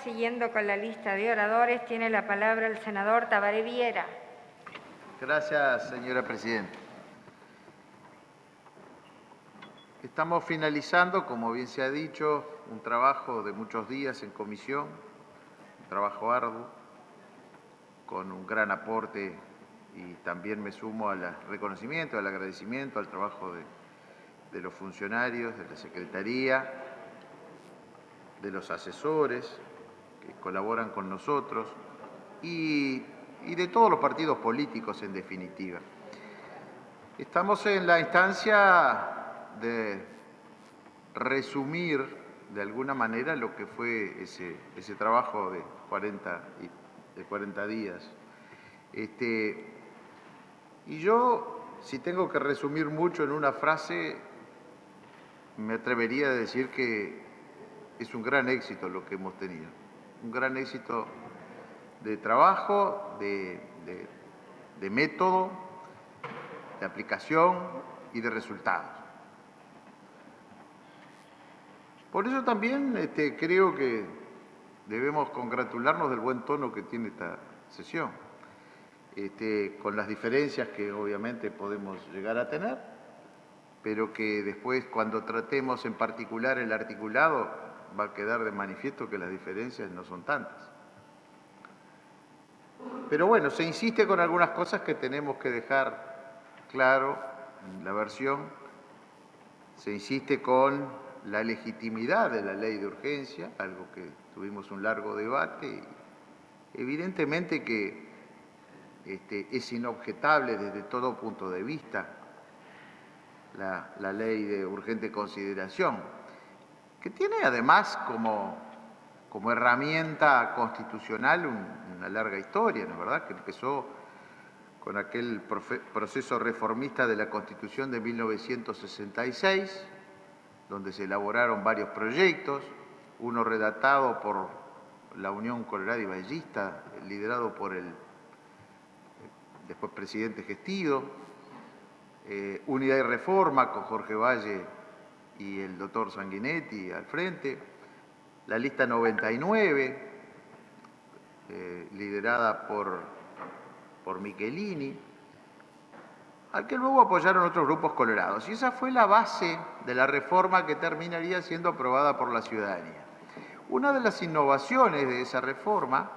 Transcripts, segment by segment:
siguiendo con la lista de oradores, tiene la palabra el senador Tabaré Viera. Gracias, señora presidenta. Estamos finalizando, como bien se ha dicho, un trabajo de muchos días en comisión, un trabajo arduo, con un gran aporte, y también me sumo al reconocimiento, al agradecimiento al trabajo de los funcionarios, de la Secretaría, de los asesores que colaboran con nosotros y de todos los partidos políticos en definitiva. Estamos en la instancia de resumir de alguna manera lo que fue ese trabajo de 40 días. Y yo, si tengo que resumir mucho en una frase, me atrevería a decir que es un gran éxito lo que hemos tenido. Un gran éxito de trabajo, de método, de aplicación y de resultados. Por eso también creo que debemos congratularnos del buen tono que tiene esta sesión, con las diferencias que obviamente podemos llegar a tener, pero que después, cuando tratemos en particular el articulado, va a quedar de manifiesto que las diferencias no son tantas. Pero bueno, se insiste con algunas cosas que tenemos que dejar claro en la versión. Se insiste con la legitimidad de la ley de urgencia, algo que tuvimos un largo debate. Evidentemente que es inobjetable desde todo punto de vista la ley de urgente consideración, que tiene además como herramienta constitucional una larga historia, ¿no es verdad?, que empezó con aquel proceso reformista de la Constitución de 1966, donde se elaboraron varios proyectos, uno redactado por la Unión Colorada y Ballista, liderado por el después presidente Gestido, Unidad y Reforma con Jorge Valle y el doctor Sanguinetti al frente, la lista 99, liderada por Michelini, al que luego apoyaron otros grupos colorados. Y esa fue la base de la reforma que terminaría siendo aprobada por la ciudadanía. Una de las innovaciones de esa reforma,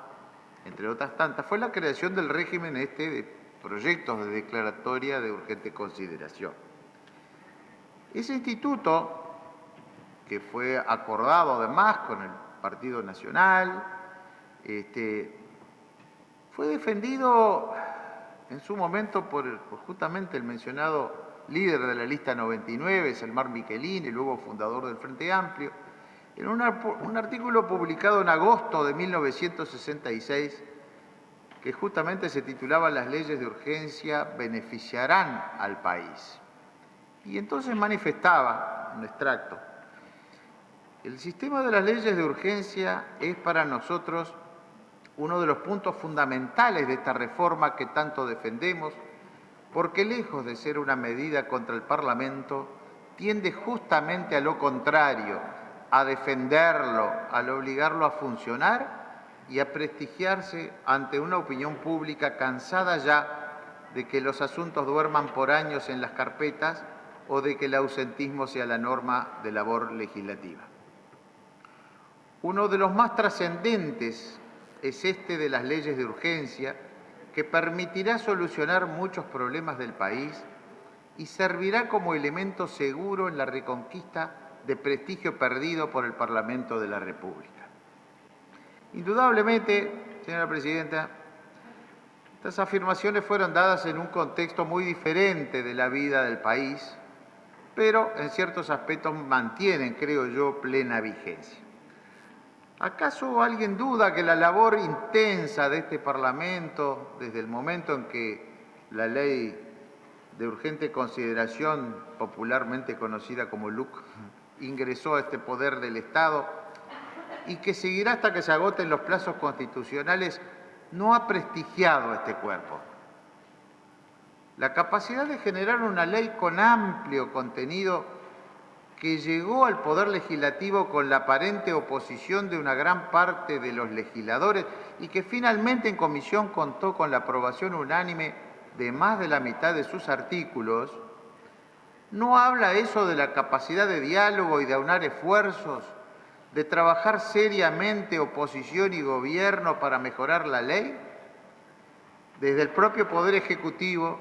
entre otras tantas, fue la creación del régimen de proyectos de declaratoria de urgente consideración. Ese instituto, que fue acordado además con el Partido Nacional, fue defendido en su momento por justamente el mencionado líder de la lista 99, Selmar Michelini, luego fundador del Frente Amplio, en un artículo publicado en agosto de 1966, que justamente se titulaba "Las leyes de urgencia beneficiarán al país". Y entonces manifestaba, un extracto: el sistema de las leyes de urgencia es para nosotros uno de los puntos fundamentales de esta reforma que tanto defendemos, porque lejos de ser una medida contra el Parlamento, tiende justamente a lo contrario, a defenderlo, al obligarlo a funcionar y a prestigiarse ante una opinión pública cansada ya de que los asuntos duerman por años en las carpetas o de que el ausentismo sea la norma de labor legislativa. Uno de los más trascendentes es de las leyes de urgencia, que permitirá solucionar muchos problemas del país y servirá como elemento seguro en la reconquista de prestigio perdido por el Parlamento de la República. Indudablemente, señora presidenta, estas afirmaciones fueron dadas en un contexto muy diferente de la vida del país, pero en ciertos aspectos mantienen, creo yo, plena vigencia. ¿Acaso alguien duda que la labor intensa de este Parlamento, desde el momento en que la ley de urgente consideración, popularmente conocida como LUC, ingresó a este poder del Estado y que seguirá hasta que se agoten los plazos constitucionales, no ha prestigiado este cuerpo? La capacidad de generar una ley con amplio contenido que llegó al Poder Legislativo con la aparente oposición de una gran parte de los legisladores y que finalmente en comisión contó con la aprobación unánime de más de la mitad de sus artículos, ¿no habla eso de la capacidad de diálogo y de aunar esfuerzos, de trabajar seriamente oposición y gobierno para mejorar la ley? Desde el propio Poder Ejecutivo,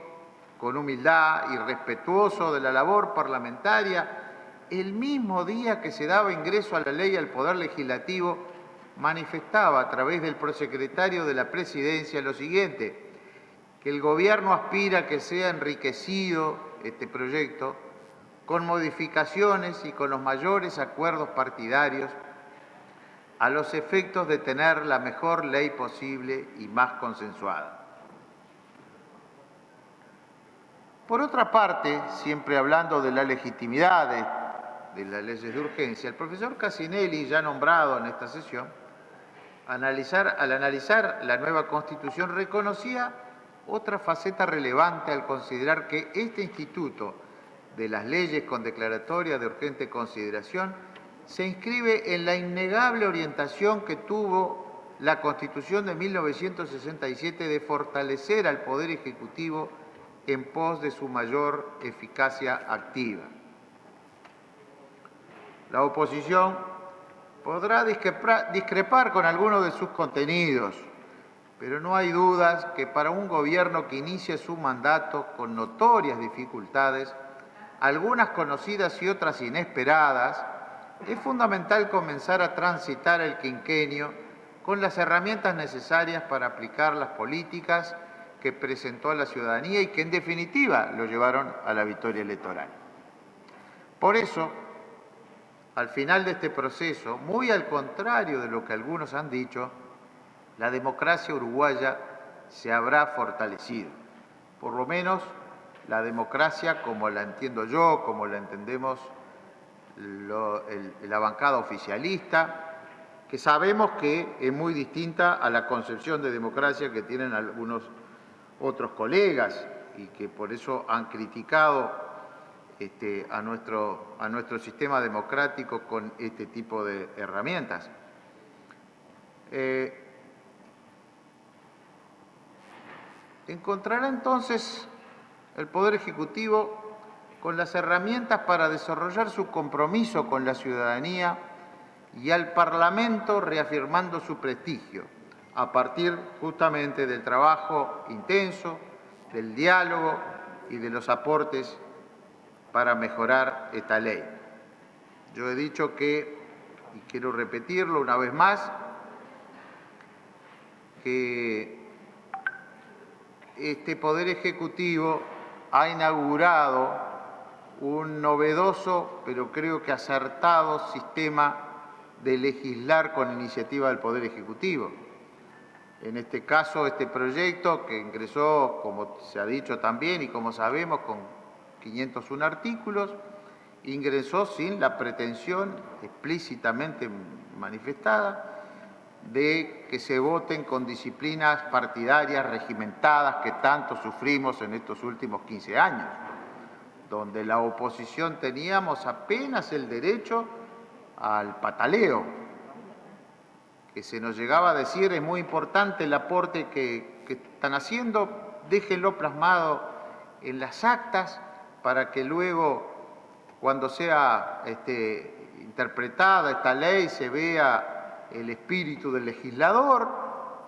con humildad y respetuoso de la labor parlamentaria, el mismo día que se daba ingreso a la ley al Poder Legislativo, manifestaba a través del prosecretario de la Presidencia lo siguiente, que el Gobierno aspira a que sea enriquecido este proyecto con modificaciones y con los mayores acuerdos partidarios a los efectos de tener la mejor ley posible y más consensuada. Por otra parte, siempre hablando de la legitimidad de las leyes de urgencia, el profesor Cassinelli, ya nombrado en esta sesión, al analizar la nueva Constitución, reconocía otra faceta relevante al considerar que este instituto de las leyes con declaratoria de urgente consideración se inscribe en la innegable orientación que tuvo la Constitución de 1967 de fortalecer al Poder Ejecutivo en pos de su mayor eficacia activa. La oposición podrá discrepar con algunos de sus contenidos, pero no hay dudas que para un gobierno que inicia su mandato con notorias dificultades, algunas conocidas y otras inesperadas, es fundamental comenzar a transitar el quinquenio con las herramientas necesarias para aplicar las políticas que presentó a la ciudadanía y que en definitiva lo llevaron a la victoria electoral. Por eso, al final de este proceso, muy al contrario de lo que algunos han dicho, la democracia uruguaya se habrá fortalecido. Por lo menos la democracia como la entiendo yo, como la entendemos la bancada oficialista, que sabemos que es muy distinta a la concepción de democracia que tienen algunos otros colegas y que por eso han criticado a nuestro sistema democrático con este tipo de herramientas. Encontrará entonces el Poder Ejecutivo con las herramientas para desarrollar su compromiso con la ciudadanía y al Parlamento reafirmando su prestigio a partir justamente del trabajo intenso, del diálogo y de los aportes para mejorar esta ley. Yo he dicho que, y quiero repetirlo una vez más, que este Poder Ejecutivo ha inaugurado un novedoso, pero creo que acertado sistema de legislar con iniciativa del Poder Ejecutivo. En este caso, este proyecto que ingresó, como se ha dicho también y como sabemos, con 501 artículos, ingresó sin la pretensión explícitamente manifestada de que se voten con disciplinas partidarias regimentadas que tanto sufrimos en estos últimos 15 años, donde la oposición teníamos apenas el derecho al pataleo, que se nos llegaba a decir es muy importante el aporte que están haciendo, déjenlo plasmado en las actas para que luego, cuando sea interpretada esta ley, se vea el espíritu del legislador,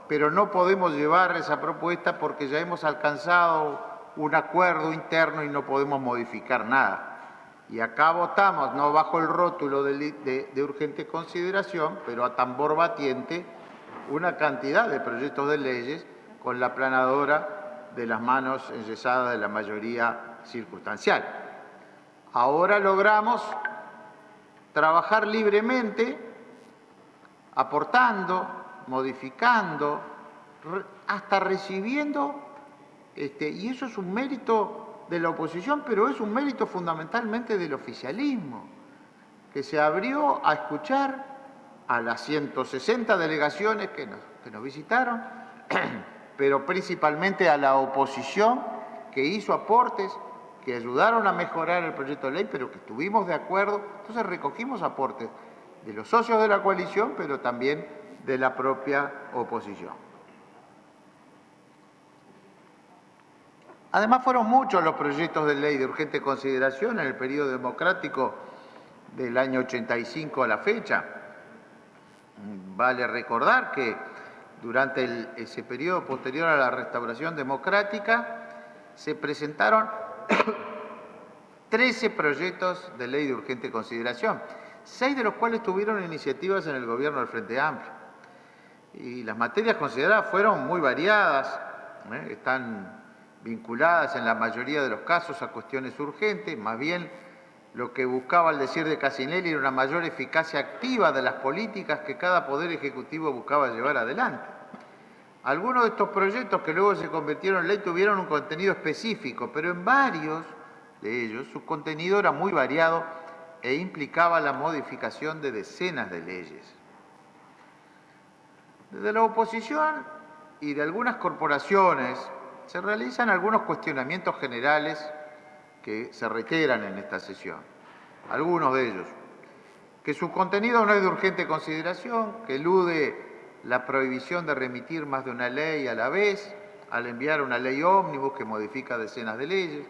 pero no podemos llevar esa propuesta porque ya hemos alcanzado un acuerdo interno y no podemos modificar nada. Y acá votamos, no bajo el rótulo de urgente consideración, pero a tambor batiente, una cantidad de proyectos de leyes con la aplanadora de las manos enyesadas de la mayoría circunstancial. Ahora logramos trabajar libremente, aportando, modificando, hasta recibiendo, y eso es un mérito de la oposición, pero es un mérito fundamentalmente del oficialismo, que se abrió a escuchar a las 160 delegaciones que nos visitaron, pero principalmente a la oposición que hizo aportes, que ayudaron a mejorar el proyecto de ley, pero que estuvimos de acuerdo. Entonces recogimos aportes de los socios de la coalición, pero también de la propia oposición. Además, fueron muchos los proyectos de ley de urgente consideración en el periodo democrático del año 85 a la fecha. Vale recordar que durante ese periodo posterior a la restauración democrática se presentaron 13 proyectos de ley de urgente consideración, 6 de los cuales tuvieron iniciativas en el gobierno del Frente Amplio. Y las materias consideradas fueron muy variadas, están vinculadas en la mayoría de los casos a cuestiones urgentes, más bien lo que buscaba al decir de Casinelli era una mayor eficacia activa de las políticas que cada poder ejecutivo buscaba llevar adelante. Algunos de estos proyectos que luego se convirtieron en ley tuvieron un contenido específico, pero en varios de ellos su contenido era muy variado e implicaba la modificación de decenas de leyes. Desde la oposición y de algunas corporaciones se realizan algunos cuestionamientos generales que se reiteran en esta sesión. Algunos de ellos, que su contenido no es de urgente consideración, que elude la prohibición de remitir más de una ley a la vez, al enviar una ley ómnibus que modifica decenas de leyes.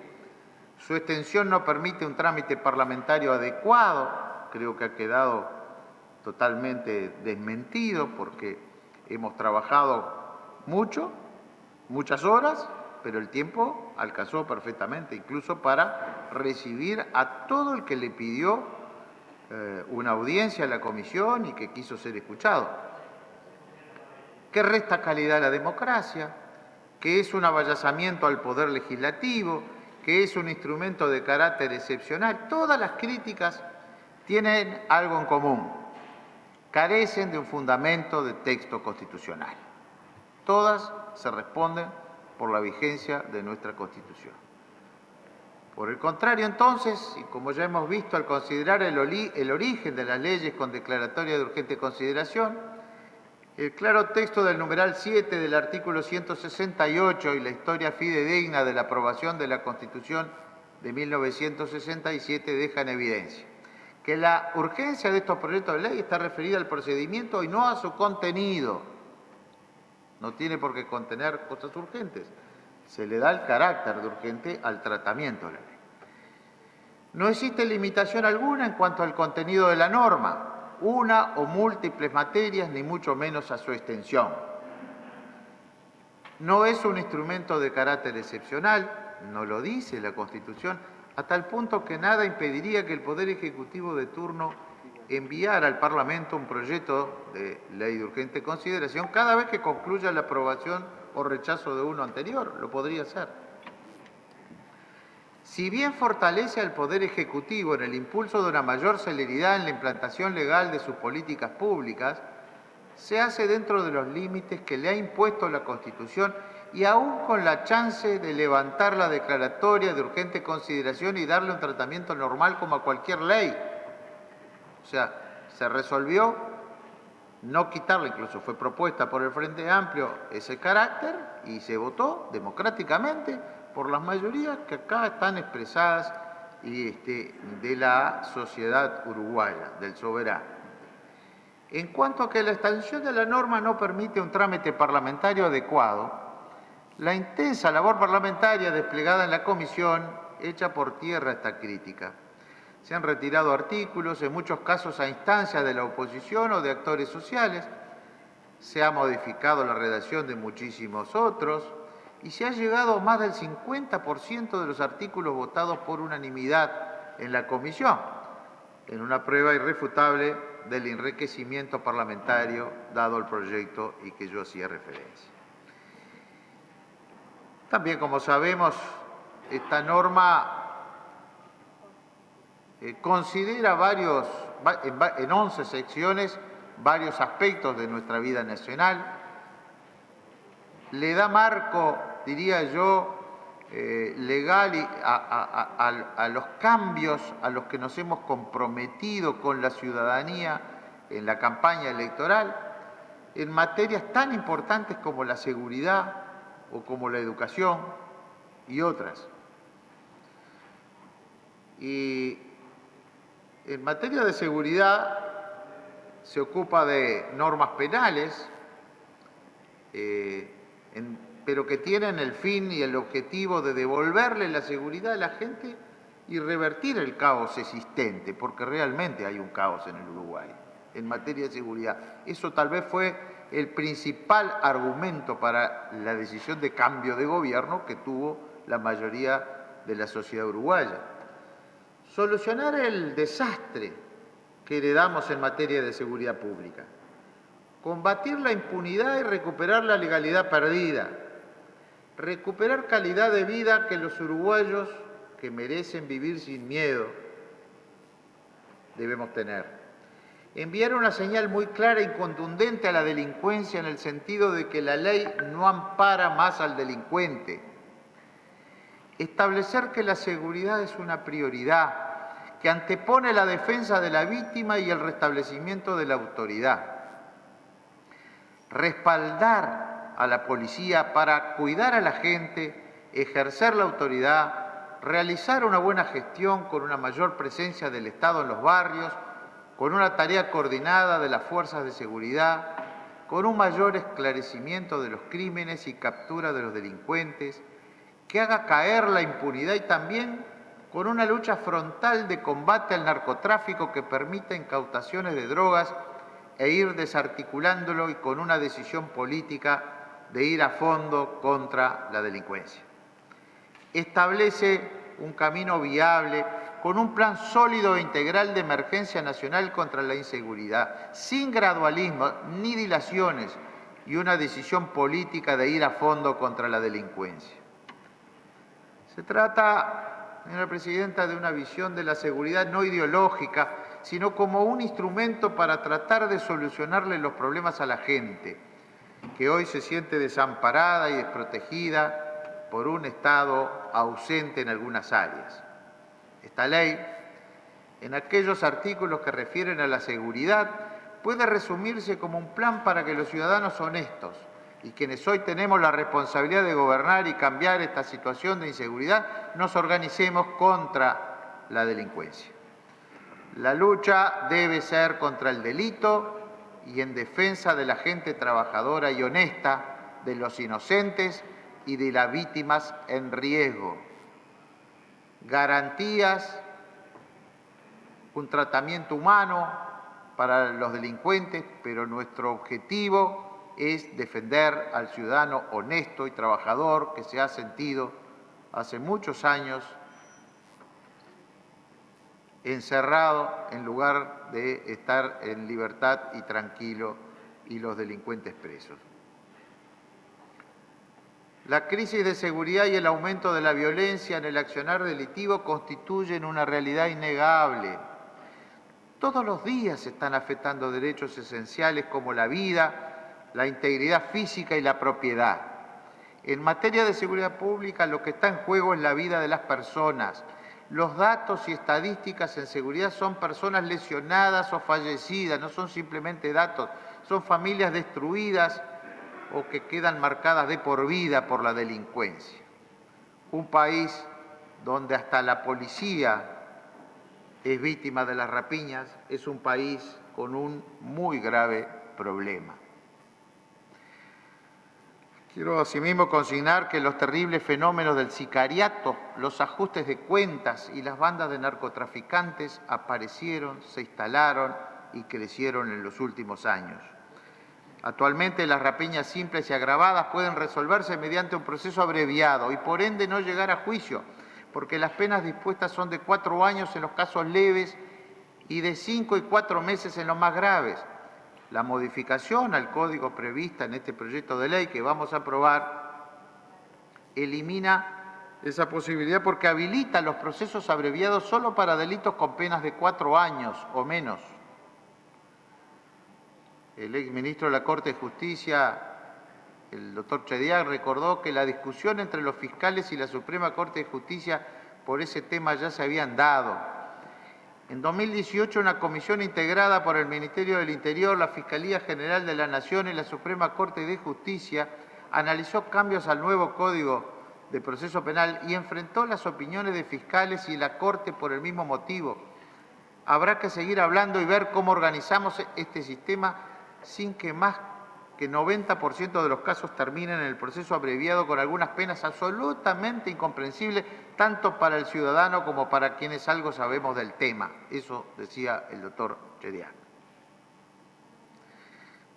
Su extensión no permite un trámite parlamentario adecuado, creo que ha quedado totalmente desmentido porque hemos trabajado mucho, muchas horas, pero el tiempo alcanzó perfectamente, incluso para recibir a todo el que le pidió una audiencia a la comisión y que quiso ser escuchado. Que resta calidad a la democracia, que es un avallazamiento al poder legislativo, que es un instrumento de carácter excepcional. Todas las críticas tienen algo en común: carecen de un fundamento de texto constitucional. Todas se responden por la vigencia de nuestra Constitución. Por el contrario, entonces, y como ya hemos visto al considerar el origen de las leyes con declaratoria de urgente consideración, el claro texto del numeral 7 del artículo 168 y la historia fidedigna de la aprobación de la Constitución de 1967 dejan en evidencia que la urgencia de estos proyectos de ley está referida al procedimiento y no a su contenido. No tiene por qué contener cosas urgentes. Se le da el carácter de urgente al tratamiento de la ley. No existe limitación alguna en cuanto al contenido de la norma, una o múltiples materias, ni mucho menos a su extensión. No es un instrumento de carácter excepcional, no lo dice la Constitución, a tal punto que nada impediría que el Poder Ejecutivo de turno enviara al Parlamento un proyecto de ley de urgente consideración cada vez que concluya la aprobación o rechazo de uno anterior. Lo podría hacer. Si bien fortalece al Poder Ejecutivo en el impulso de una mayor celeridad en la implantación legal de sus políticas públicas, se hace dentro de los límites que le ha impuesto la Constitución y aún con la chance de levantar la declaratoria de urgente consideración y darle un tratamiento normal como a cualquier ley. O sea, se resolvió no quitarle, incluso fue propuesta por el Frente Amplio ese carácter y se votó democráticamente por las mayorías que acá están expresadas de la sociedad uruguaya, del soberano. En cuanto a que la extensión de la norma no permite un trámite parlamentario adecuado, la intensa labor parlamentaria desplegada en la comisión echa por tierra esta crítica. Se han retirado artículos, en muchos casos a instancias de la oposición o de actores sociales, se ha modificado la redacción de muchísimos otros y se ha llegado a más del 50% de los artículos votados por unanimidad en la comisión, en una prueba irrefutable del enriquecimiento parlamentario dado el proyecto y que yo hacía referencia. También, como sabemos, esta norma considera en 11 secciones varios aspectos de nuestra vida nacional, le da marco, diría yo, legal a los cambios a los que nos hemos comprometido con la ciudadanía en la campaña electoral, en materias tan importantes como la seguridad o como la educación y otras. Y en materia de seguridad se ocupa de normas penales, pero que tienen el fin y el objetivo de devolverle la seguridad a la gente y revertir el caos existente, porque realmente hay un caos en el Uruguay en materia de seguridad. Eso tal vez fue el principal argumento para la decisión de cambio de gobierno que tuvo la mayoría de la sociedad uruguaya. Solucionar el desastre que heredamos en materia de seguridad pública, combatir la impunidad y recuperar la legalidad perdida, recuperar calidad de vida que los uruguayos que merecen vivir sin miedo debemos tener. Enviar una señal muy clara y contundente a la delincuencia en el sentido de que la ley no ampara más al delincuente. Establecer que la seguridad es una prioridad, que antepone la defensa de la víctima y el restablecimiento de la autoridad. Respaldar a la policía para cuidar a la gente, ejercer la autoridad, realizar una buena gestión con una mayor presencia del Estado en los barrios, con una tarea coordinada de las fuerzas de seguridad, con un mayor esclarecimiento de los crímenes y captura de los delincuentes, que haga caer la impunidad y también con una lucha frontal de combate al narcotráfico que permita incautaciones de drogas e ir desarticulándolo y con una decisión política de ir a fondo contra la delincuencia. Establece un camino viable con un plan sólido e integral de emergencia nacional contra la inseguridad, sin gradualismo ni dilaciones y una decisión política de ir a fondo contra la delincuencia. Se trata, señora Presidenta, de una visión de la seguridad no ideológica, sino como un instrumento para tratar de solucionarle los problemas a la gente, que hoy se siente desamparada y desprotegida por un Estado ausente en algunas áreas. Esta ley, en aquellos artículos que refieren a la seguridad, puede resumirse como un plan para que los ciudadanos honestos y quienes hoy tenemos la responsabilidad de gobernar y cambiar esta situación de inseguridad, nos organicemos contra la delincuencia. La lucha debe ser contra el delito y en defensa de la gente trabajadora y honesta, de los inocentes y de las víctimas en riesgo. Garantías, un tratamiento humano para los delincuentes, pero nuestro objetivo es defender al ciudadano honesto y trabajador que se ha sentido hace muchos años encerrado en lugar de estar en libertad y tranquilo y los delincuentes presos. La crisis de seguridad y el aumento de la violencia en el accionar delictivo constituyen una realidad innegable. Todos los días se están afectando derechos esenciales como la vida, la integridad física y la propiedad. En materia de seguridad pública, lo que está en juego es la vida de las personas. Los datos y estadísticas en seguridad son personas lesionadas o fallecidas, no son simplemente datos, son familias destruidas o que quedan marcadas de por vida por la delincuencia. Un país donde hasta la policía es víctima de las rapiñas es un país con un muy grave problema. Quiero asimismo consignar que los terribles fenómenos del sicariato, los ajustes de cuentas y las bandas de narcotraficantes aparecieron, se instalaron y crecieron en los últimos años. Actualmente las rapiñas simples y agravadas pueden resolverse mediante un proceso abreviado y por ende no llegar a juicio, porque las penas dispuestas son de 4 años en los casos leves y de 5 y 4 meses en los más graves. La modificación al código prevista en este proyecto de ley que vamos a aprobar elimina esa posibilidad porque habilita los procesos abreviados solo para delitos con penas de 4 años o menos. El exministro de la Corte de Justicia, el doctor Chediak, recordó que la discusión entre los fiscales y la Suprema Corte de Justicia por ese tema ya se habían dado. En 2018, una comisión integrada por el Ministerio del Interior, la Fiscalía General de la Nación y la Suprema Corte de Justicia analizó cambios al nuevo Código de Proceso Penal y enfrentó las opiniones de fiscales y la Corte por el mismo motivo. Habrá que seguir hablando y ver cómo organizamos este sistema sin que más que 90% de los casos terminen en el proceso abreviado con algunas penas absolutamente incomprensibles, tanto para el ciudadano como para quienes algo sabemos del tema. Eso decía el doctor Chediak.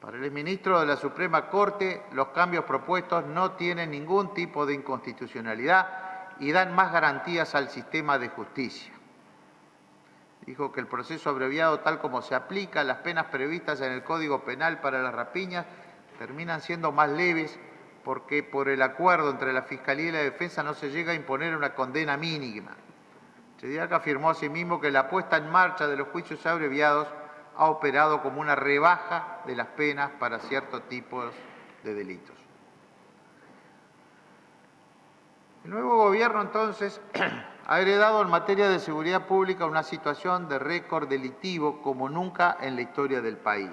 Para el exministro de la Suprema Corte, los cambios propuestos no tienen ningún tipo de inconstitucionalidad y dan más garantías al sistema de justicia. Dijo que el proceso abreviado, tal como se aplica, las penas previstas en el Código Penal para las rapiñas terminan siendo más leves porque por el acuerdo entre la Fiscalía y la Defensa no se llega a imponer una condena mínima. Chediak afirmó asimismo que la puesta en marcha de los juicios abreviados ha operado como una rebaja de las penas para ciertos tipos de delitos. El nuevo gobierno, entonces, ha heredado en materia de seguridad pública una situación de récord delictivo como nunca en la historia del país.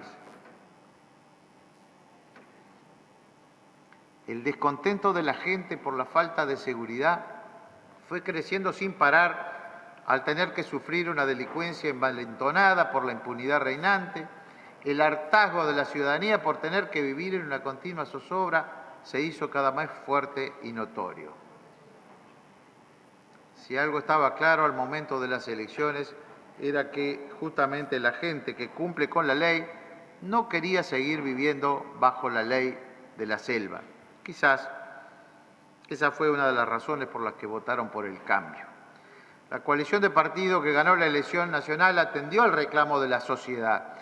El descontento de la gente por la falta de seguridad fue creciendo sin parar al tener que sufrir una delincuencia envalentonada por la impunidad reinante. El hartazgo de la ciudadanía por tener que vivir en una continua zozobra se hizo cada vez fuerte y notorio. Si algo estaba claro al momento de las elecciones era que justamente la gente que cumple con la ley no quería seguir viviendo bajo la ley de la selva. Quizás esa fue una de las razones por las que votaron por el cambio. La coalición de partidos que ganó la elección nacional atendió al reclamo de la sociedad.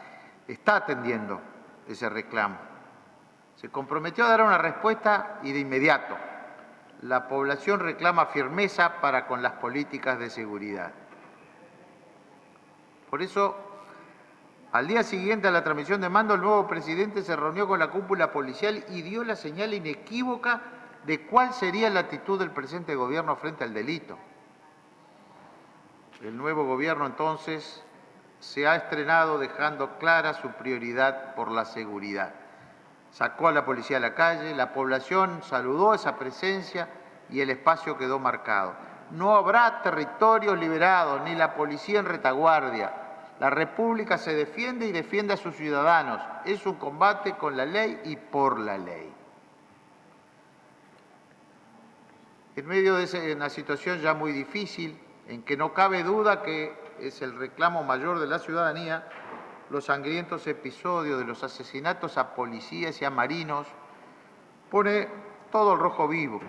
Está atendiendo ese reclamo. Se comprometió a dar una respuesta y de inmediato. La población reclama firmeza para con las políticas de seguridad. Por eso, al día siguiente a la transmisión de mando, el nuevo presidente se reunió con la cúpula policial y dio la señal inequívoca de cuál sería la actitud del presente gobierno frente al delito. El nuevo gobierno, entonces, se ha estrenado dejando clara su prioridad por la seguridad. Sacó a la policía a la calle, la población saludó esa presencia y el espacio quedó marcado. No habrá territorios liberados ni la policía en retaguardia. La República se defiende y defiende a sus ciudadanos. Es un combate con la ley y por la ley. En medio de una situación ya muy difícil, en que no cabe duda que es el reclamo mayor de la ciudadanía, los sangrientos episodios de los asesinatos a policías y a marinos pone todo el rojo vivo.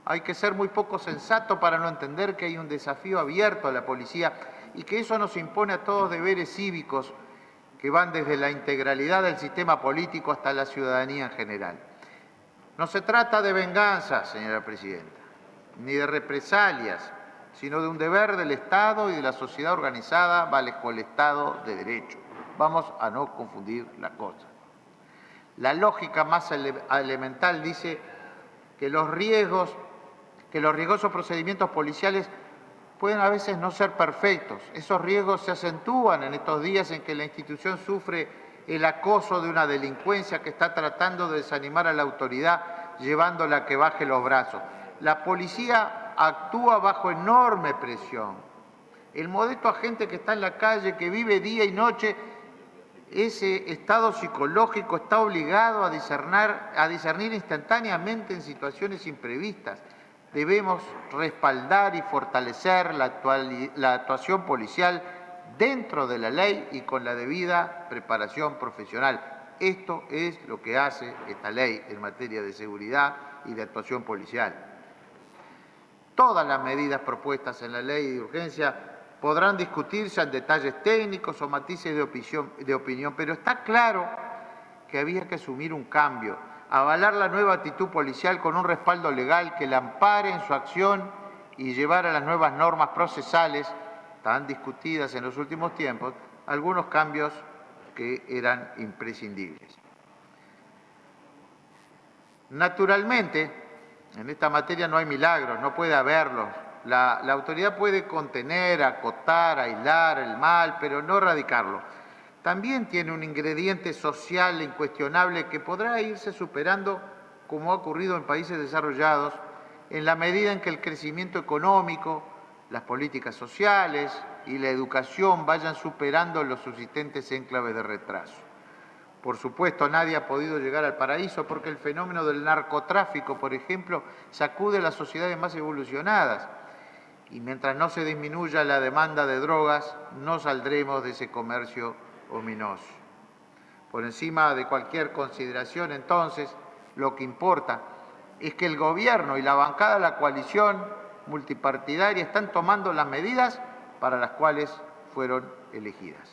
Hay que ser muy poco sensato para no entender que hay un desafío abierto a la policía y que eso nos impone a todos deberes cívicos que van desde la integralidad del sistema político hasta la ciudadanía en general. No se trata de venganza, señora presidenta, ni de represalias, sino de un deber del Estado y de la sociedad organizada bajo el Estado de Derecho. Vamos a no confundir la cosa. La lógica más elemental dice que los riesgosos procedimientos policiales pueden a veces no ser perfectos. Esos riesgos se acentúan en estos días en que la institución sufre el acoso de una delincuencia que está tratando de desanimar a la autoridad, llevándola a que baje los brazos. La policía actúa bajo enorme presión. El modesto agente que está en la calle, que vive día y noche, ese estado psicológico está obligado a discernir instantáneamente en situaciones imprevistas. Debemos respaldar y fortalecer la actuación policial dentro de la ley y con la debida preparación profesional. Esto es lo que hace esta ley en materia de seguridad y de actuación policial. Todas las medidas propuestas en la ley de urgencia podrán discutirse en detalles técnicos o matices de opinión, pero está claro que había que asumir un cambio, avalar la nueva actitud policial con un respaldo legal que la ampare en su acción y llevar a las nuevas normas procesales, tan discutidas en los últimos tiempos, algunos cambios que eran imprescindibles. Naturalmente, en esta materia no hay milagros, no puede haberlos. La autoridad puede contener, acotar, aislar el mal, pero no erradicarlo. También tiene un ingrediente social incuestionable que podrá irse superando, como ha ocurrido en países desarrollados, en la medida en que el crecimiento económico, las políticas sociales y la educación vayan superando los subsistentes enclaves de retraso. Por supuesto, nadie ha podido llegar al paraíso porque el fenómeno del narcotráfico, por ejemplo, sacude a las sociedades más evolucionadas. Y mientras no se disminuya la demanda de drogas, no saldremos de ese comercio ominoso. Por encima de cualquier consideración, entonces, lo que importa es que el gobierno y la bancada de la coalición multipartidaria están tomando las medidas para las cuales fueron elegidas.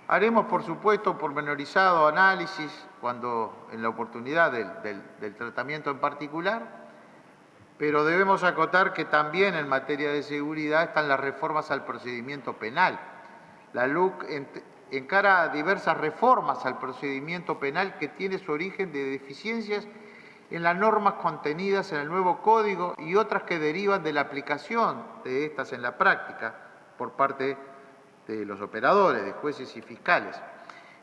Haremos, por supuesto, un pormenorizado análisis cuando en la oportunidad del tratamiento en particular, pero debemos acotar que también en materia de seguridad están las reformas al procedimiento penal. La LUC encara diversas reformas al procedimiento penal que tiene su origen de deficiencias en las normas contenidas en el nuevo código y otras que derivan de la aplicación de estas en la práctica por parte de los operadores, de jueces y fiscales.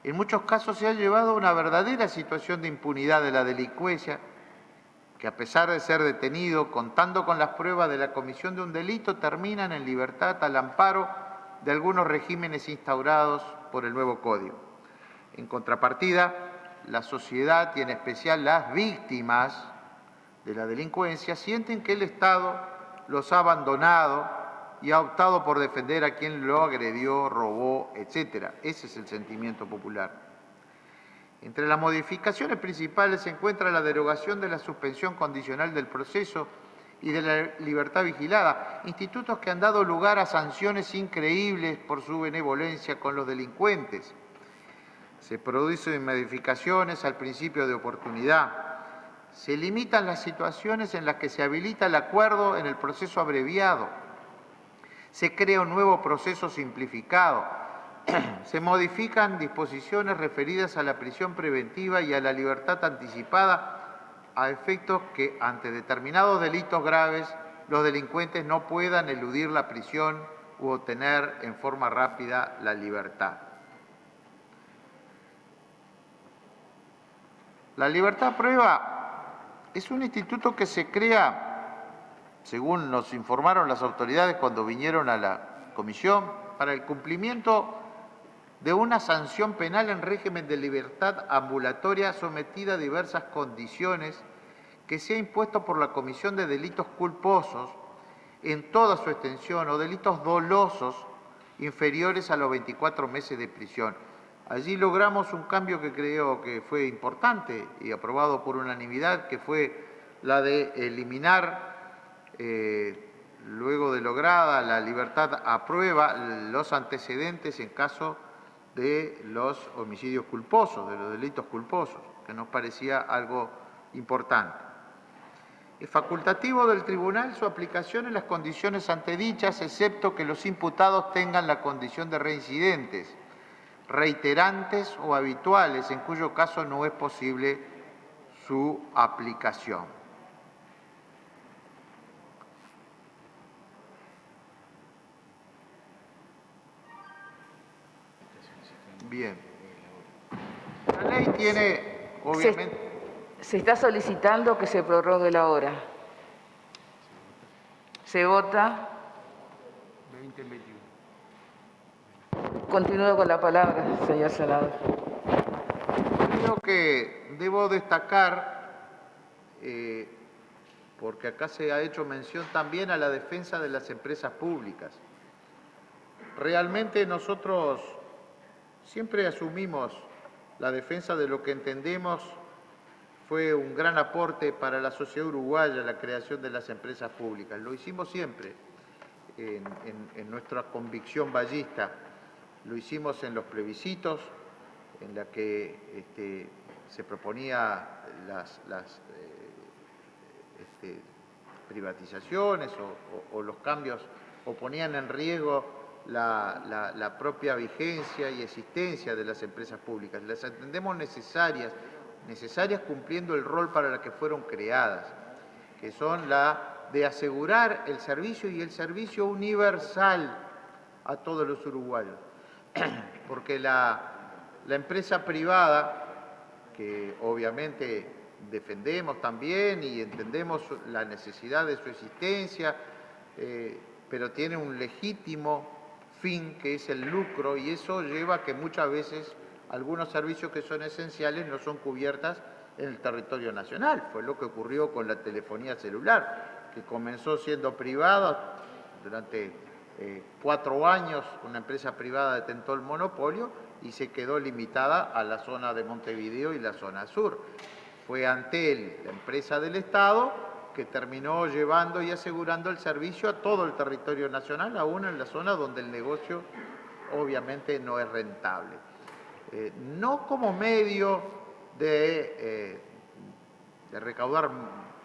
En muchos casos se ha llevado a una verdadera situación de impunidad de la delincuencia, que a pesar de ser detenido, contando con las pruebas de la comisión de un delito, terminan en libertad al amparo de algunos regímenes instaurados por el nuevo código. En contrapartida, la sociedad y en especial las víctimas de la delincuencia sienten que el Estado los ha abandonado y ha optado por defender a quien lo agredió, robó, etc. Ese es el sentimiento popular. Entre las modificaciones principales se encuentra la derogación de la suspensión condicional del proceso y de la libertad vigilada, institutos que han dado lugar a sanciones increíbles por su benevolencia con los delincuentes. Se producen modificaciones al principio de oportunidad. Se limitan las situaciones en las que se habilita el acuerdo en el proceso abreviado. Se crea un nuevo proceso simplificado. Se modifican disposiciones referidas a la prisión preventiva y a la libertad anticipada a efectos que, ante determinados delitos graves, los delincuentes no puedan eludir la prisión u obtener en forma rápida la libertad. La libertad a prueba es un instituto que se crea, según nos informaron las autoridades cuando vinieron a la comisión, para el cumplimiento de una sanción penal en régimen de libertad ambulatoria sometida a diversas condiciones que se ha impuesto por la comisión de delitos culposos en toda su extensión o delitos dolosos inferiores a los 24 meses de prisión. Allí logramos un cambio que creo que fue importante y aprobado por unanimidad, que fue la de eliminar, luego de lograda la libertad a prueba, los antecedentes en caso de los homicidios culposos, de los delitos culposos, que nos parecía algo importante. Es facultativo del tribunal su aplicación en las condiciones antedichas, excepto que los imputados tengan la condición de reincidentes, reiterantes o habituales, en cuyo caso no es posible su aplicación. Bien. La ley tiene, obviamente... Se está solicitando que se prorrogue la hora. Se vota. 2021. Continúo con la palabra, señor senador. Creo que debo destacar, porque acá se ha hecho mención también a la defensa de las empresas públicas. Realmente nosotros siempre asumimos la defensa de lo que entendemos fue un gran aporte para la sociedad uruguaya, la creación de las empresas públicas. Lo hicimos siempre en nuestra convicción ballista. Lo hicimos en los plebiscitos, en la que se proponía las privatizaciones o los cambios, o ponían en riesgo la propia vigencia y existencia de las empresas públicas. Las entendemos necesarias cumpliendo el rol para el que fueron creadas, que son la de asegurar el servicio y el servicio universal a todos los uruguayos. Porque la empresa privada, que obviamente defendemos también y entendemos la necesidad de su existencia, pero tiene un legítimo fin que es el lucro, y eso lleva a que muchas veces algunos servicios que son esenciales no son cubiertas en el territorio nacional. Fue lo que ocurrió con la telefonía celular, que comenzó siendo privada durante 4 años, una empresa privada detentó el monopolio y se quedó limitada a la zona de Montevideo y la zona sur. Fue Antel, la empresa del Estado, que terminó llevando y asegurando el servicio a todo el territorio nacional, aún en la zona donde el negocio obviamente no es rentable. No como medio de recaudar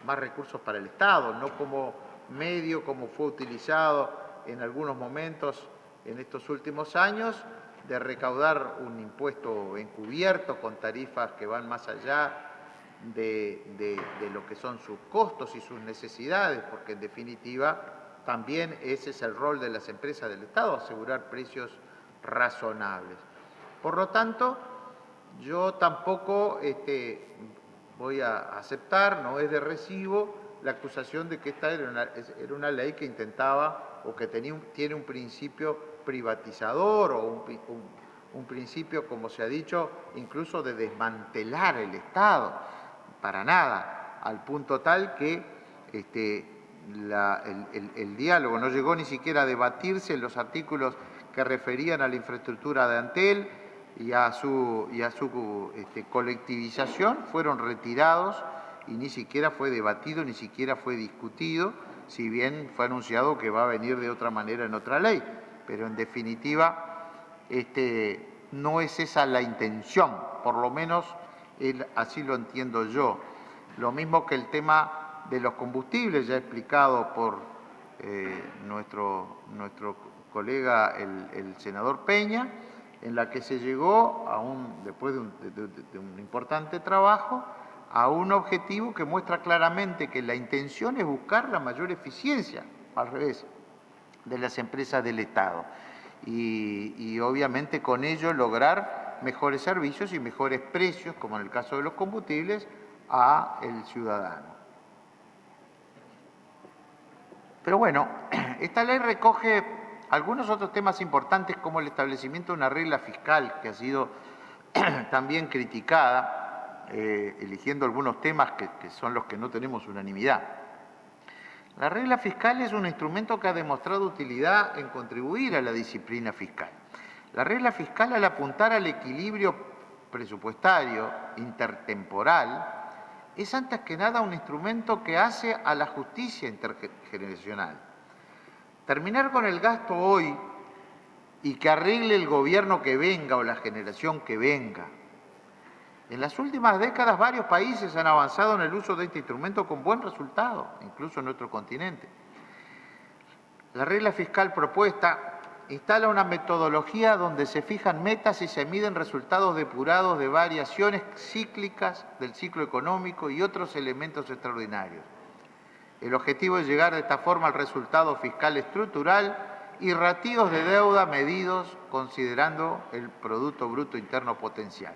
más recursos para el Estado, no como medio como fue utilizado en algunos momentos en estos últimos años, de recaudar un impuesto encubierto con tarifas que van más allá de lo que son sus costos y sus necesidades, porque en definitiva también ese es el rol de las empresas del Estado, asegurar precios razonables. Por lo tanto, yo tampoco voy a aceptar, no es de recibo, la acusación de que esta era una ley que intentaba o que tiene un principio privatizador o un principio, como se ha dicho, incluso de desmantelar el Estado. Para nada, al punto tal que el diálogo no llegó ni siquiera a debatirse en los artículos que referían a la infraestructura de Antel y a su colectivización, fueron retirados y ni siquiera fue debatido, ni siquiera fue discutido, si bien fue anunciado que va a venir de otra manera en otra ley, pero en definitiva no es esa la intención, por lo menos así lo entiendo yo. Lo mismo que el tema de los combustibles, ya explicado por nuestro colega el senador Peña, en la que se llegó, después de un importante trabajo, a un objetivo que muestra claramente que la intención es buscar la mayor eficiencia, al revés, de las empresas del Estado. Y obviamente con ello lograr mejores servicios y mejores precios, como en el caso de los combustibles, a el ciudadano. Pero bueno, esta ley recoge algunos otros temas importantes, como el establecimiento de una regla fiscal que ha sido también criticada, eligiendo algunos temas que son los que no tenemos unanimidad. La regla fiscal es un instrumento que ha demostrado utilidad en contribuir a la disciplina fiscal. La regla fiscal, al apuntar al equilibrio presupuestario intertemporal, es antes que nada un instrumento que hace a la justicia intergeneracional. Terminar con el gasto hoy y que arregle el gobierno que venga o la generación que venga. En las últimas décadas varios países han avanzado en el uso de este instrumento con buen resultado, incluso en nuestro continente. La regla fiscal propuesta instala una metodología donde se fijan metas y se miden resultados depurados de variaciones cíclicas del ciclo económico y otros elementos extraordinarios. El objetivo es llegar de esta forma al resultado fiscal estructural y ratios de deuda medidos considerando el Producto Bruto Interno Potencial.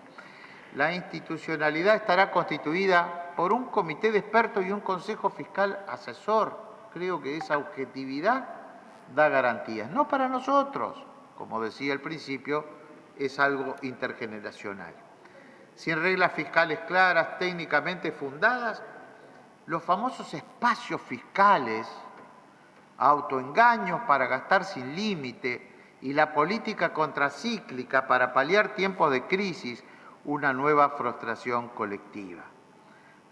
La institucionalidad estará constituida por un comité de expertos y un consejo fiscal asesor. Creo que esa objetividad da garantías. No para nosotros, como decía al principio, es algo intergeneracional. Sin reglas fiscales claras, técnicamente fundadas, los famosos espacios fiscales, autoengaños para gastar sin límite y la política contracíclica para paliar tiempos de crisis, una nueva frustración colectiva.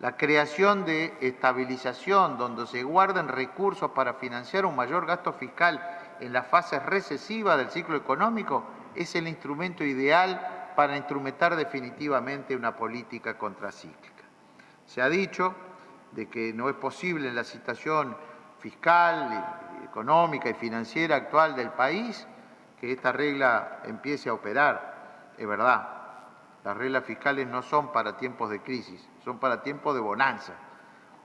La creación de estabilización, donde se guarden recursos para financiar un mayor gasto fiscal en las fases recesivas del ciclo económico, es el instrumento ideal para instrumentar definitivamente una política contracíclica. Se ha dicho de que no es posible en la situación fiscal, económica y financiera actual del país que esta regla empiece a operar. Es verdad. Las reglas fiscales no son para tiempos de crisis, son para tiempos de bonanza,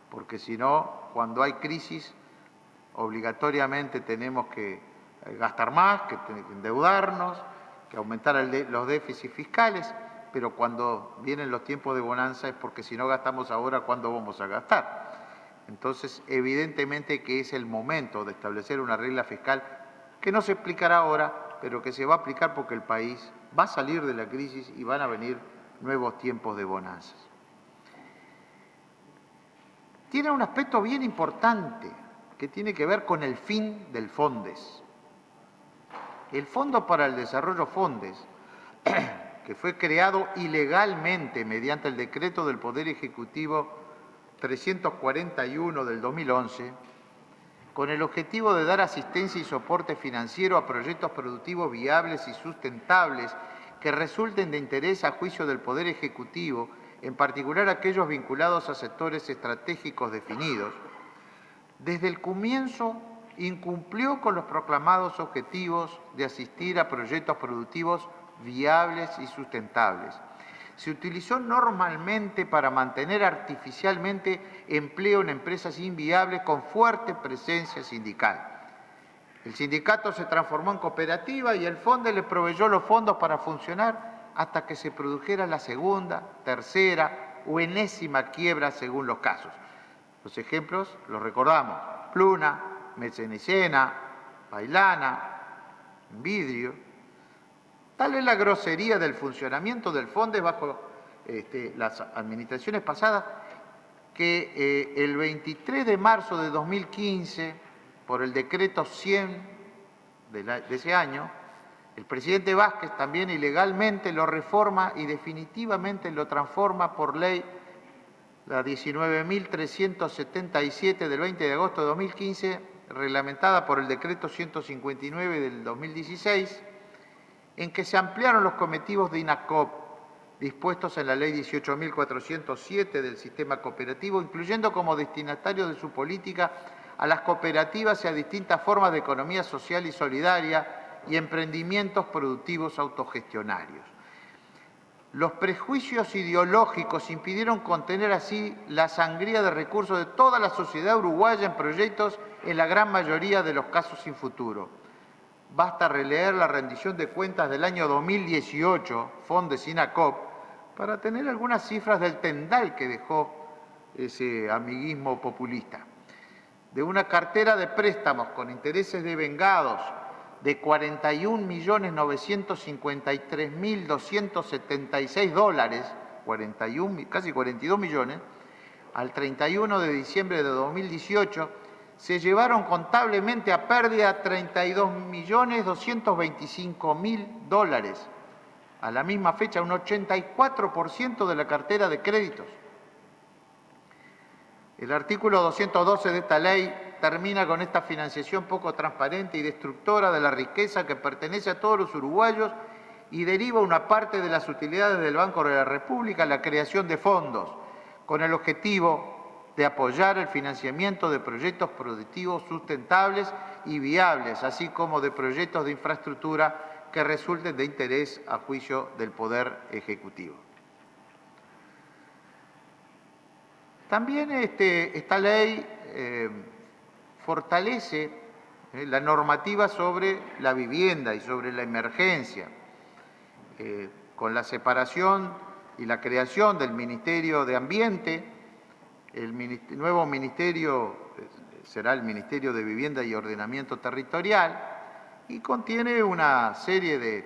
porque si no, cuando hay crisis, obligatoriamente tenemos que gastar más, que endeudarnos, que aumentar los déficits fiscales, pero cuando vienen los tiempos de bonanza es porque si no gastamos ahora, ¿cuándo vamos a gastar? Entonces, evidentemente que es el momento de establecer una regla fiscal que no se explicará ahora, pero que se va a aplicar porque el país va a salir de la crisis y van a venir nuevos tiempos de bonanzas. Tiene un aspecto bien importante que tiene que ver con el fin del FONDES. El Fondo para el Desarrollo FONDES, que fue creado ilegalmente mediante el decreto del Poder Ejecutivo 341 del 2011, con el objetivo de dar asistencia y soporte financiero a proyectos productivos viables y sustentables que resulten de interés a juicio del Poder Ejecutivo, en particular aquellos vinculados a sectores estratégicos definidos, desde el comienzo incumplió con los proclamados objetivos de asistir a proyectos productivos viables y sustentables. Se utilizó normalmente para mantener artificialmente empleo en empresas inviables con fuerte presencia sindical. El sindicato se transformó en cooperativa y el fondo le proveyó los fondos para funcionar hasta que se produjera la segunda, tercera o enésima quiebra según los casos. Los ejemplos los recordamos: Pluna, Mecenicena, Bailana, Vidrio. Tal es la grosería del funcionamiento del FONDES bajo las administraciones pasadas que el 23 de marzo de 2015, por el decreto 100 de ese año, el presidente Vázquez también ilegalmente lo reforma y definitivamente lo transforma por ley la 19.377 del 20 de agosto de 2015, reglamentada por el decreto 159 del 2016, en que se ampliaron los cometidos de INACOP dispuestos en la ley 18.407 del sistema cooperativo, incluyendo como destinatarios de su política a las cooperativas y a distintas formas de economía social y solidaria y emprendimientos productivos autogestionarios. Los prejuicios ideológicos impidieron contener así la sangría de recursos de toda la sociedad uruguaya en proyectos, en la gran mayoría de los casos sin futuro. Basta releer la rendición de cuentas del año 2018, FONDES INACOP, para tener algunas cifras del tendal que dejó ese amiguismo populista. De una cartera de préstamos con intereses devengados de $41.953.276, casi 42 millones, al 31 de diciembre de 2018, se llevaron contablemente a pérdida $32.225.000. A la misma fecha, un 84% de la cartera de créditos. El artículo 212 de esta ley termina con esta financiación poco transparente y destructora de la riqueza que pertenece a todos los uruguayos y deriva una parte de las utilidades del Banco de la República a la creación de fondos, con el objetivo de apoyar el financiamiento de proyectos productivos sustentables y viables, así como de proyectos de infraestructura que resulten de interés a juicio del Poder Ejecutivo. También esta ley fortalece la normativa sobre la vivienda y sobre la emergencia, con la separación y la creación del Ministerio de Ambiente. El nuevo ministerio será el Ministerio de Vivienda y Ordenamiento Territorial y contiene una serie de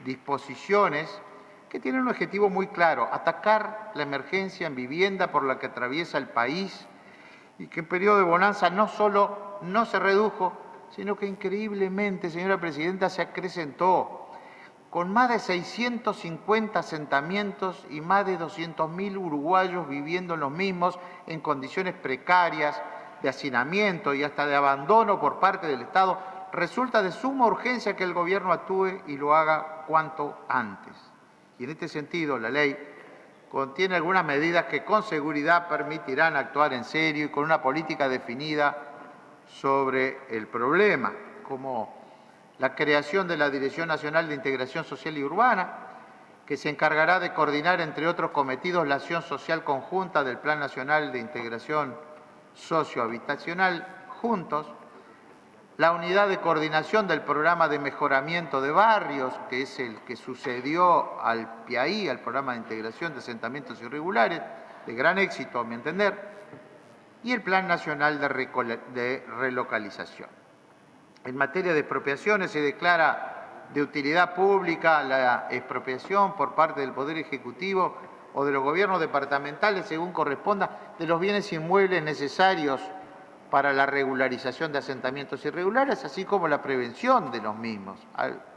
disposiciones que tienen un objetivo muy claro: atacar la emergencia en vivienda por la que atraviesa el país y que en periodo de bonanza no solo no se redujo, sino que increíblemente, señora Presidenta, se acrecentó, con más de 650 asentamientos y más de 200.000 uruguayos viviendo en los mismos en condiciones precarias, de hacinamiento y hasta de abandono por parte del Estado. Resulta de suma urgencia que el Gobierno actúe y lo haga cuanto antes. Y en este sentido, la ley contiene algunas medidas que con seguridad permitirán actuar en serio y con una política definida sobre el problema, como la creación de la Dirección Nacional de Integración Social y Urbana, que se encargará de coordinar, entre otros cometidos, la acción social conjunta del Plan Nacional de Integración Sociohabitacional, Juntos, la unidad de coordinación del programa de mejoramiento de barrios, que es el que sucedió al PIAI, al programa de integración de asentamientos irregulares, de gran éxito a mi entender, y el Plan Nacional de Relocalización. En materia de expropiaciones se declara de utilidad pública la expropiación por parte del Poder Ejecutivo o de los gobiernos departamentales, según corresponda, de los bienes inmuebles necesarios para la regularización de asentamientos irregulares, así como la prevención de los mismos,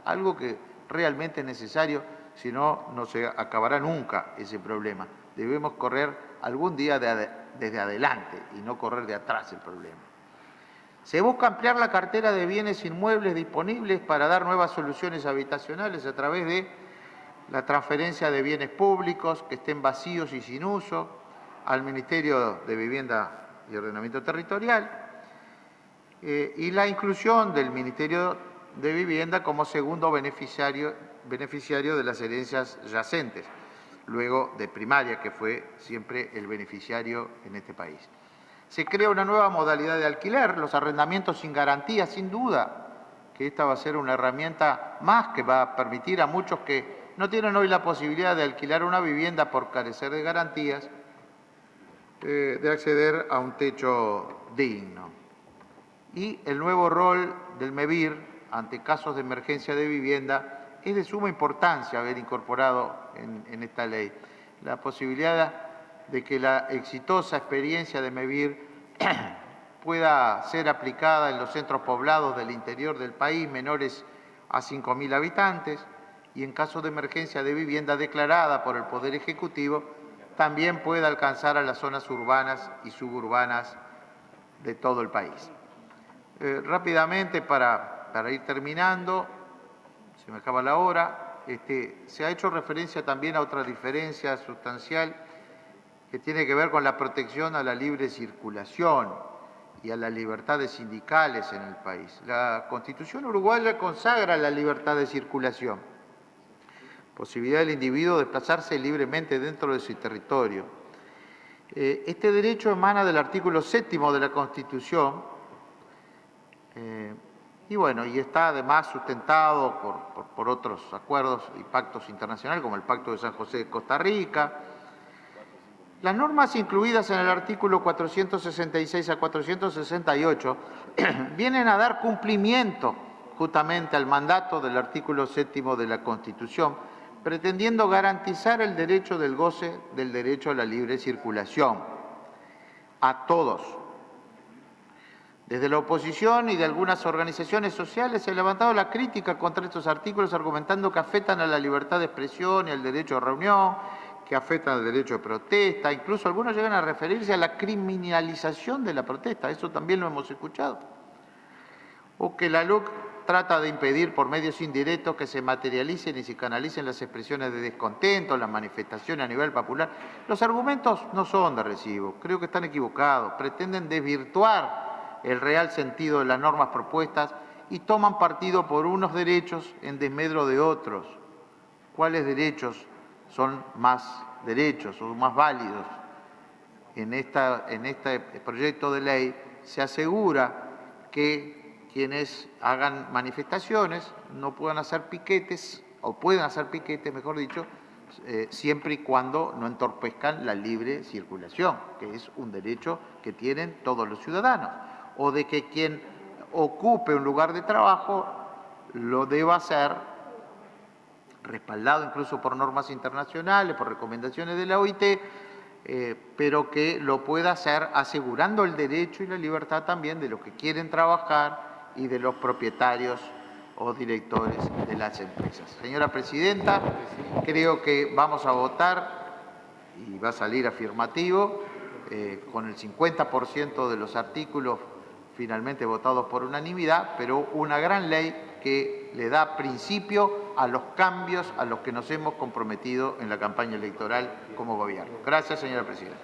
algo que realmente es necesario, si no, no se acabará nunca ese problema. Debemos correr algún día desde adelante y no correr de atrás el problema. Se busca ampliar la cartera de bienes inmuebles disponibles para dar nuevas soluciones habitacionales a través de la transferencia de bienes públicos que estén vacíos y sin uso al Ministerio de Vivienda y Ordenamiento Territorial, y la inclusión del Ministerio de Vivienda como segundo beneficiario de las herencias yacentes, luego de primaria, que fue siempre el beneficiario en este país. Se crea una nueva modalidad de alquiler, los arrendamientos sin garantía, sin duda que esta va a ser una herramienta más que va a permitir a muchos que no tienen hoy la posibilidad de alquilar una vivienda por carecer de garantías, de acceder a un techo digno. Y el nuevo rol del MEBIR ante casos de emergencia de vivienda es de suma importancia haber incorporado en esta ley la posibilidad de que la exitosa experiencia de MEBIR pueda ser aplicada en los centros poblados del interior del país menores a 5.000 habitantes y en caso de emergencia de vivienda declarada por el Poder Ejecutivo también pueda alcanzar a las zonas urbanas y suburbanas de todo el país. Rápidamente, para ir terminando, se me acaba la hora, se ha hecho referencia también a otra diferencia sustancial que tiene que ver con la protección a la libre circulación y a las libertades sindicales en el país. La Constitución uruguaya consagra la libertad de circulación, posibilidad del individuo de desplazarse libremente dentro de su territorio. Este derecho emana del artículo 7º de la Constitución y está además sustentado por otros acuerdos y pactos internacionales, como el Pacto de San José de Costa Rica. Las normas incluidas en el artículo 466 a 468 vienen a dar cumplimiento justamente al mandato del artículo 7º de la Constitución, pretendiendo garantizar el derecho del goce del derecho a la libre circulación a todos. Desde la oposición y de algunas organizaciones sociales se ha levantado la crítica contra estos artículos argumentando que afectan a la libertad de expresión y al derecho de reunión, que afectan al derecho de protesta, incluso algunos llegan a referirse a la criminalización de la protesta, eso también lo hemos escuchado, o que la LUC trata de impedir por medios indirectos que se materialicen y se canalicen las expresiones de descontento, las manifestaciones a nivel popular. Los argumentos no son de recibo, creo que están equivocados, pretenden desvirtuar el real sentido de las normas propuestas y toman partido por unos derechos en desmedro de otros. ¿Cuáles derechos son más derechos o más válidos? En este proyecto de ley se asegura que quienes hagan manifestaciones no puedan hacer piquetes, o pueden hacer piquetes, mejor dicho, siempre y cuando no entorpezcan la libre circulación, que es un derecho que tienen todos los ciudadanos, o de que quien ocupe un lugar de trabajo lo deba hacer respaldado incluso por normas internacionales, por recomendaciones de la OIT, pero que lo pueda hacer asegurando el derecho y la libertad también de los que quieren trabajar y de los propietarios o directores de las empresas. Señora Presidenta, creo que vamos a votar y va a salir afirmativo con el 50% de los artículos finalmente votados por unanimidad, pero una gran ley que le da principio a los cambios a los que nos hemos comprometido en la campaña electoral como gobierno. Gracias, señora Presidenta.